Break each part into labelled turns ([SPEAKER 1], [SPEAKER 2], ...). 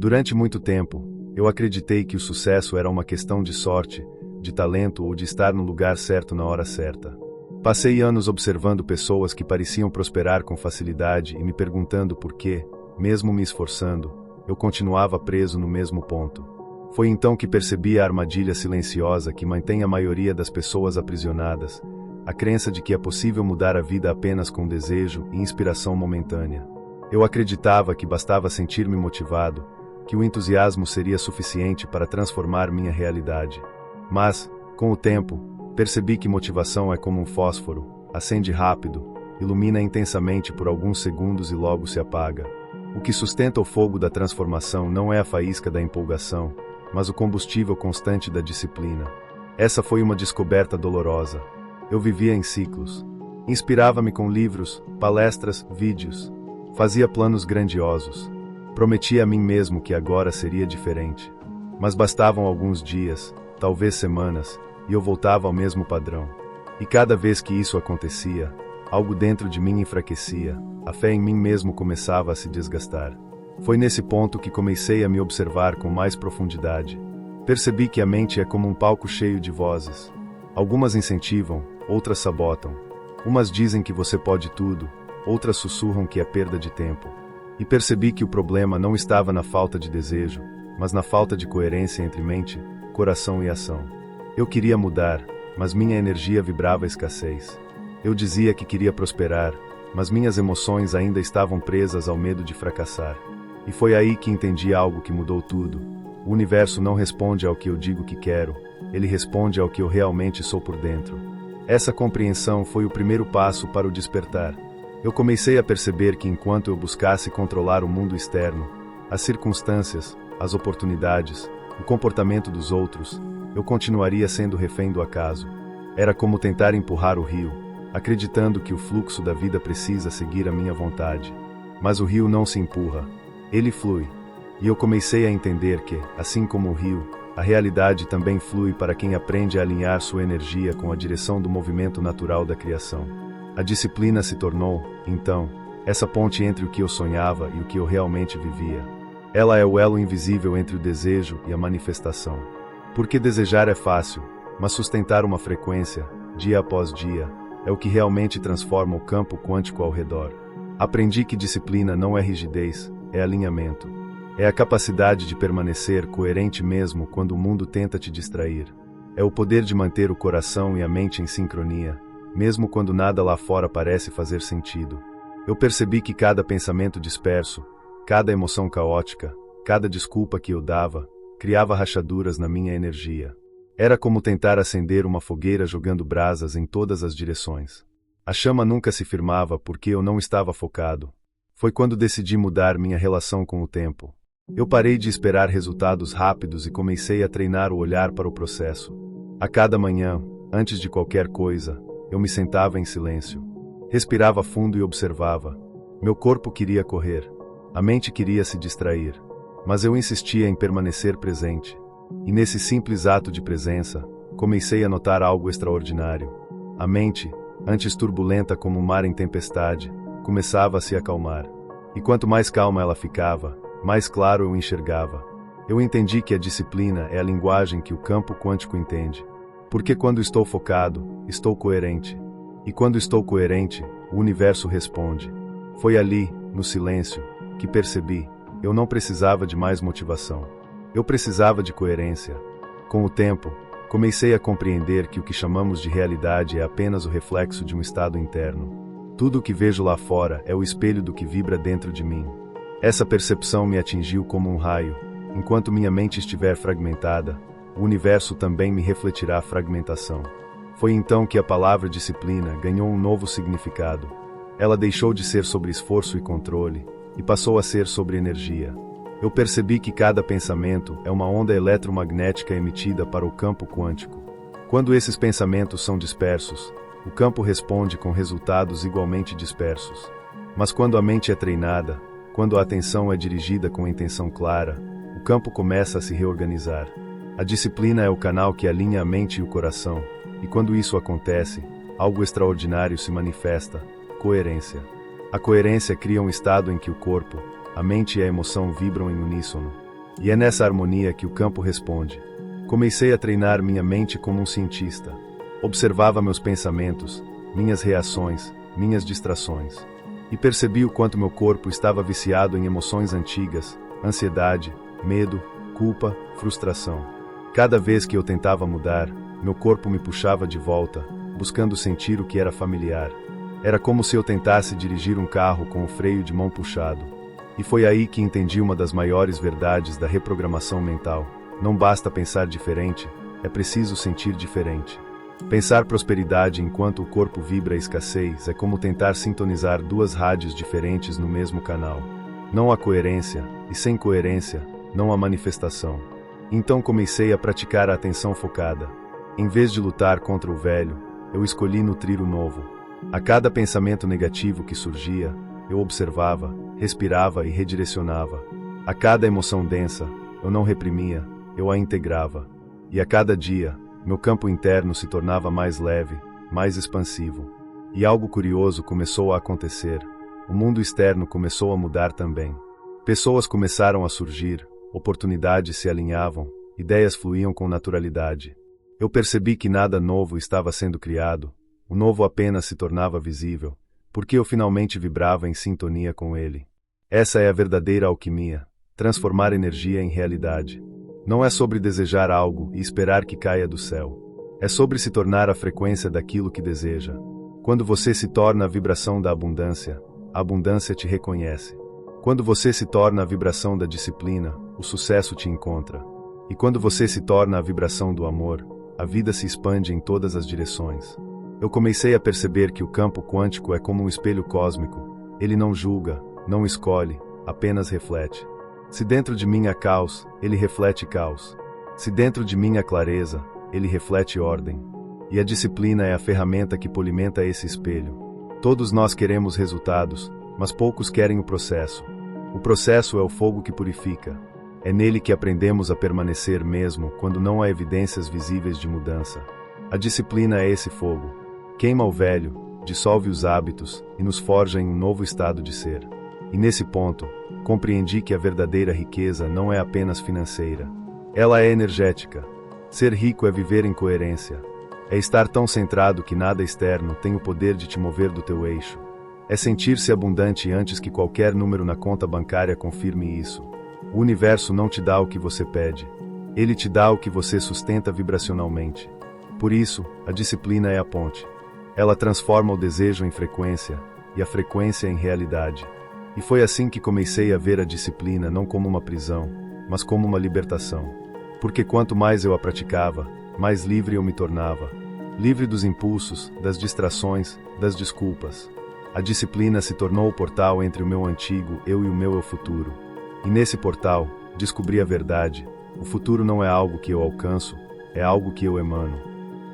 [SPEAKER 1] Durante muito tempo, eu acreditei que o sucesso era uma questão de sorte, de talento ou de estar no lugar certo na hora certa. Passei anos observando pessoas que pareciam prosperar com facilidade e me perguntando por que, mesmo me esforçando, eu continuava preso no mesmo ponto. Foi então que percebi a armadilha silenciosa que mantém a maioria das pessoas aprisionadas, a crença de que é possível mudar a vida apenas com desejo e inspiração momentânea. Eu acreditava que bastava sentir-me motivado, que o entusiasmo seria suficiente para transformar minha realidade. Mas, com o tempo, percebi que motivação é como um fósforo, acende rápido, ilumina intensamente por alguns segundos e logo se apaga. O que sustenta o fogo da transformação não é a faísca da empolgação, mas o combustível constante da disciplina. Essa foi uma descoberta dolorosa. Eu vivia em ciclos. Inspirava-me com livros, palestras, vídeos. Fazia planos grandiosos. Prometia a mim mesmo que agora seria diferente. Mas bastavam alguns dias, talvez semanas, e eu voltava ao mesmo padrão. E cada vez que isso acontecia, algo dentro de mim enfraquecia, a fé em mim mesmo começava a se desgastar. Foi nesse ponto que comecei a me observar com mais profundidade. Percebi que a mente é como um palco cheio de vozes. Algumas incentivam, outras sabotam. Umas dizem que você pode tudo, outras sussurram que é perda de tempo. E percebi que o problema não estava na falta de desejo, mas na falta de coerência entre mente, coração e ação. Eu queria mudar, mas minha energia vibrava a escassez. Eu dizia que queria prosperar, mas minhas emoções ainda estavam presas ao medo de fracassar. E foi aí que entendi algo que mudou tudo. O universo não responde ao que eu digo que quero, ele responde ao que eu realmente sou por dentro. Essa compreensão foi o primeiro passo para o despertar. Eu comecei a perceber que enquanto eu buscasse controlar o mundo externo, as circunstâncias, as oportunidades, o comportamento dos outros, eu continuaria sendo refém do acaso. Era como tentar empurrar o rio, acreditando que o fluxo da vida precisa seguir a minha vontade. Mas o rio não se empurra, ele flui. E eu comecei a entender que, assim como o rio, a realidade também flui para quem aprende a alinhar sua energia com a direção do movimento natural da criação. A disciplina se tornou, então, essa ponte entre o que eu sonhava e o que eu realmente vivia. Ela é o elo invisível entre o desejo e a manifestação. Porque desejar é fácil, mas sustentar uma frequência, dia após dia, é o que realmente transforma o campo quântico ao redor. Aprendi que disciplina não é rigidez, é alinhamento. É a capacidade de permanecer coerente mesmo quando o mundo tenta te distrair. É o poder de manter o coração e a mente em sincronia, mesmo quando nada lá fora parece fazer sentido. Eu percebi que cada pensamento disperso, cada emoção caótica, cada desculpa que eu dava, criava rachaduras na minha energia. Era como tentar acender uma fogueira jogando brasas em todas as direções. A chama nunca se firmava porque eu não estava focado. Foi quando decidi mudar minha relação com o tempo. Eu parei de esperar resultados rápidos e comecei a treinar o olhar para o processo. A cada manhã, antes de qualquer coisa, eu me sentava em silêncio. Respirava fundo e observava. Meu corpo queria correr. A mente queria se distrair. Mas eu insistia em permanecer presente. E nesse simples ato de presença, comecei a notar algo extraordinário. A mente, antes turbulenta como um mar em tempestade, começava a se acalmar. E quanto mais calma ela ficava, mais claro eu enxergava. Eu entendi que a disciplina é a linguagem que o campo quântico entende. Porque quando estou focado, estou coerente. E quando estou coerente, o universo responde. Foi ali, no silêncio, que percebi, eu não precisava de mais motivação. Eu precisava de coerência. Com o tempo, comecei a compreender que o que chamamos de realidade é apenas o reflexo de um estado interno. Tudo o que vejo lá fora é o espelho do que vibra dentro de mim. Essa percepção me atingiu como um raio. Enquanto minha mente estiver fragmentada, o universo também me refletirá a fragmentação. Foi então que a palavra disciplina ganhou um novo significado. Ela deixou de ser sobre esforço e controle, e passou a ser sobre energia. Eu percebi que cada pensamento é uma onda eletromagnética emitida para o campo quântico. Quando esses pensamentos são dispersos, o campo responde com resultados igualmente dispersos. Mas quando a mente é treinada, quando a atenção é dirigida com intenção clara, o campo começa a se reorganizar. A disciplina é o canal que alinha a mente e o coração, e quando isso acontece, algo extraordinário se manifesta: coerência. A coerência cria um estado em que o corpo, a mente e a emoção vibram em uníssono. E é nessa harmonia que o campo responde. Comecei a treinar minha mente como um cientista. Observava meus pensamentos, minhas reações, minhas distrações. E percebi o quanto meu corpo estava viciado em emoções antigas, ansiedade, medo, culpa, frustração. Cada vez que eu tentava mudar, meu corpo me puxava de volta, buscando sentir o que era familiar. Era como se eu tentasse dirigir um carro com o freio de mão puxado. E foi aí que entendi uma das maiores verdades da reprogramação mental. Não basta pensar diferente, é preciso sentir diferente. Pensar prosperidade enquanto o corpo vibra a escassez é como tentar sintonizar duas rádios diferentes no mesmo canal. Não há coerência, e sem coerência, não há manifestação. Então comecei a praticar a atenção focada. Em vez de lutar contra o velho, eu escolhi nutrir o novo. A cada pensamento negativo que surgia, eu observava, respirava e redirecionava. A cada emoção densa, eu não reprimia, eu a integrava. E a cada dia, meu campo interno se tornava mais leve, mais expansivo. E algo curioso começou a acontecer. O mundo externo começou a mudar também. Pessoas começaram a surgir, oportunidades se alinhavam, ideias fluíam com naturalidade. Eu percebi que nada novo estava sendo criado, o novo apenas se tornava visível, porque eu finalmente vibrava em sintonia com ele. Essa é a verdadeira alquimia, transformar energia em realidade. Não é sobre desejar algo e esperar que caia do céu. É sobre se tornar a frequência daquilo que deseja. Quando você se torna a vibração da abundância, a abundância te reconhece. Quando você se torna a vibração da disciplina, o sucesso te encontra. E quando você se torna a vibração do amor, a vida se expande em todas as direções. Eu comecei a perceber que o campo quântico é como um espelho cósmico. Ele não julga, não escolhe, apenas reflete. Se dentro de mim há caos, ele reflete caos. Se dentro de mim há clareza, ele reflete ordem. E a disciplina é a ferramenta que polimenta esse espelho. Todos nós queremos resultados, mas poucos querem o processo. O processo é o fogo que purifica. É nele que aprendemos a permanecer mesmo quando não há evidências visíveis de mudança. A disciplina é esse fogo. Queima o velho, dissolve os hábitos e nos forja em um novo estado de ser. E nesse ponto, compreendi que a verdadeira riqueza não é apenas financeira. Ela é energética. Ser rico é viver em coerência. É estar tão centrado que nada externo tem o poder de te mover do teu eixo. É sentir-se abundante antes que qualquer número na conta bancária confirme isso. O universo não te dá o que você pede. Ele te dá o que você sustenta vibracionalmente. Por isso, a disciplina é a ponte. Ela transforma o desejo em frequência, e a frequência em realidade. E foi assim que comecei a ver a disciplina não como uma prisão, mas como uma libertação. Porque quanto mais eu a praticava, mais livre eu me tornava. Livre dos impulsos, das distrações, das desculpas. A disciplina se tornou o portal entre o meu antigo eu e o meu eu futuro. E nesse portal, descobri a verdade. O futuro não é algo que eu alcanço, é algo que eu emano.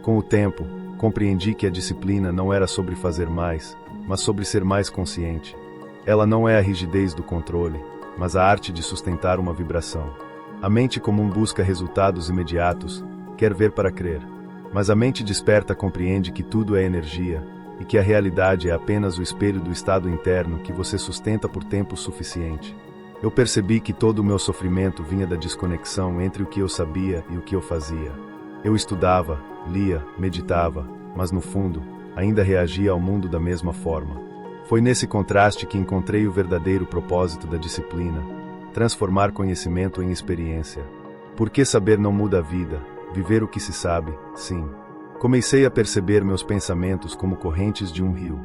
[SPEAKER 1] Com o tempo, compreendi que a disciplina não era sobre fazer mais, mas sobre ser mais consciente. Ela não é a rigidez do controle, mas a arte de sustentar uma vibração. A mente comum busca resultados imediatos, quer ver para crer. Mas a mente desperta compreende que tudo é energia, e que a realidade é apenas o espelho do estado interno que você sustenta por tempo suficiente. Eu percebi que todo o meu sofrimento vinha da desconexão entre o que eu sabia e o que eu fazia. Eu estudava, lia, meditava, mas no fundo, ainda reagia ao mundo da mesma forma. Foi nesse contraste que encontrei o verdadeiro propósito da disciplina: transformar conhecimento em experiência. Porque saber não muda a vida, viver o que se sabe, sim. Comecei a perceber meus pensamentos como correntes de um rio.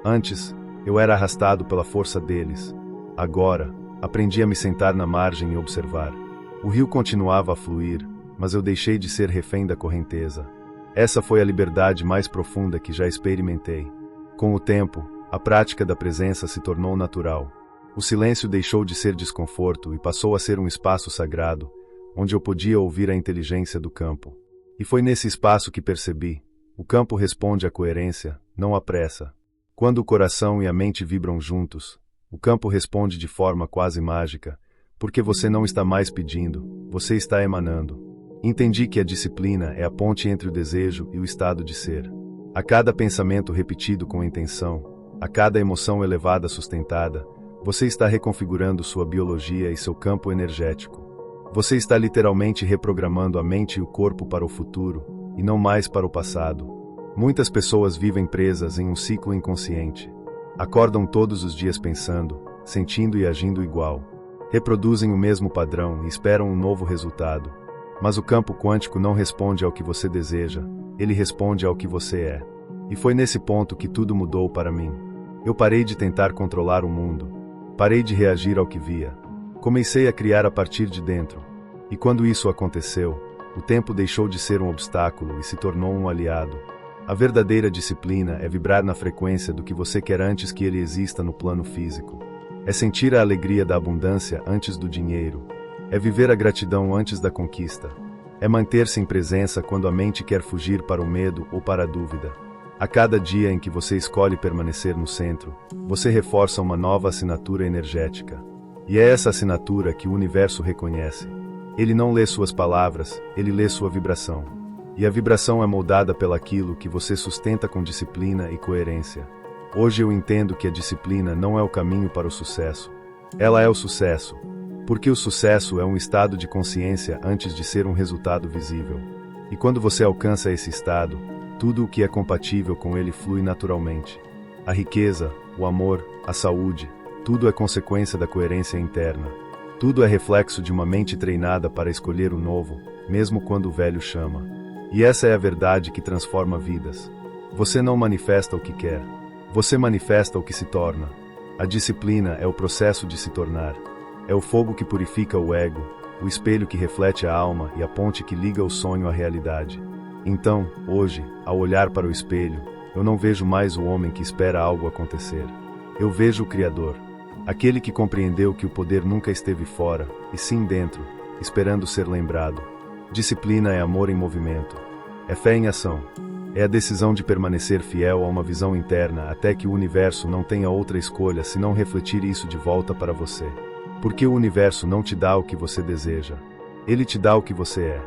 [SPEAKER 1] Antes, eu era arrastado pela força deles. Agora, aprendi a me sentar na margem e observar. O rio continuava a fluir, mas eu deixei de ser refém da correnteza. Essa foi a liberdade mais profunda que já experimentei. Com o tempo, a prática da presença se tornou natural. O silêncio deixou de ser desconforto e passou a ser um espaço sagrado, onde eu podia ouvir a inteligência do campo. E foi nesse espaço que percebi: o campo responde à coerência, não à pressa. Quando o coração e a mente vibram juntos, o campo responde de forma quase mágica, porque você não está mais pedindo, você está emanando. Entendi que a disciplina é a ponte entre o desejo e o estado de ser. A cada pensamento repetido com intenção, a cada emoção elevada sustentada, você está reconfigurando sua biologia e seu campo energético. Você está literalmente reprogramando a mente e o corpo para o futuro, e não mais para o passado. Muitas pessoas vivem presas em um ciclo inconsciente. Acordam todos os dias pensando, sentindo e agindo igual. Reproduzem o mesmo padrão e esperam um novo resultado. Mas o campo quântico não responde ao que você deseja, ele responde ao que você é. E foi nesse ponto que tudo mudou para mim. Eu parei de tentar controlar o mundo. Parei de reagir ao que via. Comecei a criar a partir de dentro. E quando isso aconteceu, o tempo deixou de ser um obstáculo e se tornou um aliado. A verdadeira disciplina é vibrar na frequência do que você quer antes que ele exista no plano físico. É sentir a alegria da abundância antes do dinheiro. É viver a gratidão antes da conquista. É manter-se em presença quando a mente quer fugir para o medo ou para a dúvida. A cada dia em que você escolhe permanecer no centro, você reforça uma nova assinatura energética. E é essa assinatura que o universo reconhece. Ele não lê suas palavras, ele lê sua vibração. E a vibração é moldada pelaquilo que você sustenta com disciplina e coerência. Hoje eu entendo que a disciplina não é o caminho para o sucesso. Ela é o sucesso. Porque o sucesso é um estado de consciência antes de ser um resultado visível. E quando você alcança esse estado, tudo o que é compatível com ele flui naturalmente. A riqueza, o amor, a saúde, tudo é consequência da coerência interna. Tudo é reflexo de uma mente treinada para escolher o novo, mesmo quando o velho chama. E essa é a verdade que transforma vidas. Você não manifesta o que quer. Você manifesta o que se torna. A disciplina é o processo de se tornar. É o fogo que purifica o ego, o espelho que reflete a alma e a ponte que liga o sonho à realidade. Então, hoje, ao olhar para o espelho, eu não vejo mais o homem que espera algo acontecer. Eu vejo o Criador. Aquele que compreendeu que o poder nunca esteve fora, e sim dentro, esperando ser lembrado. Disciplina é amor em movimento. É fé em ação. É a decisão de permanecer fiel a uma visão interna até que o universo não tenha outra escolha senão refletir isso de volta para você. Porque o universo não te dá o que você deseja. Ele te dá o que você é.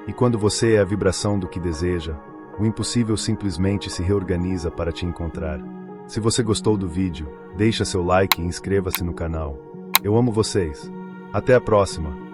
[SPEAKER 1] E quando você é a vibração do que deseja, o impossível simplesmente se reorganiza para te encontrar. Se você gostou do vídeo, deixa seu like e inscreva-se no canal. Eu amo vocês. Até a próxima!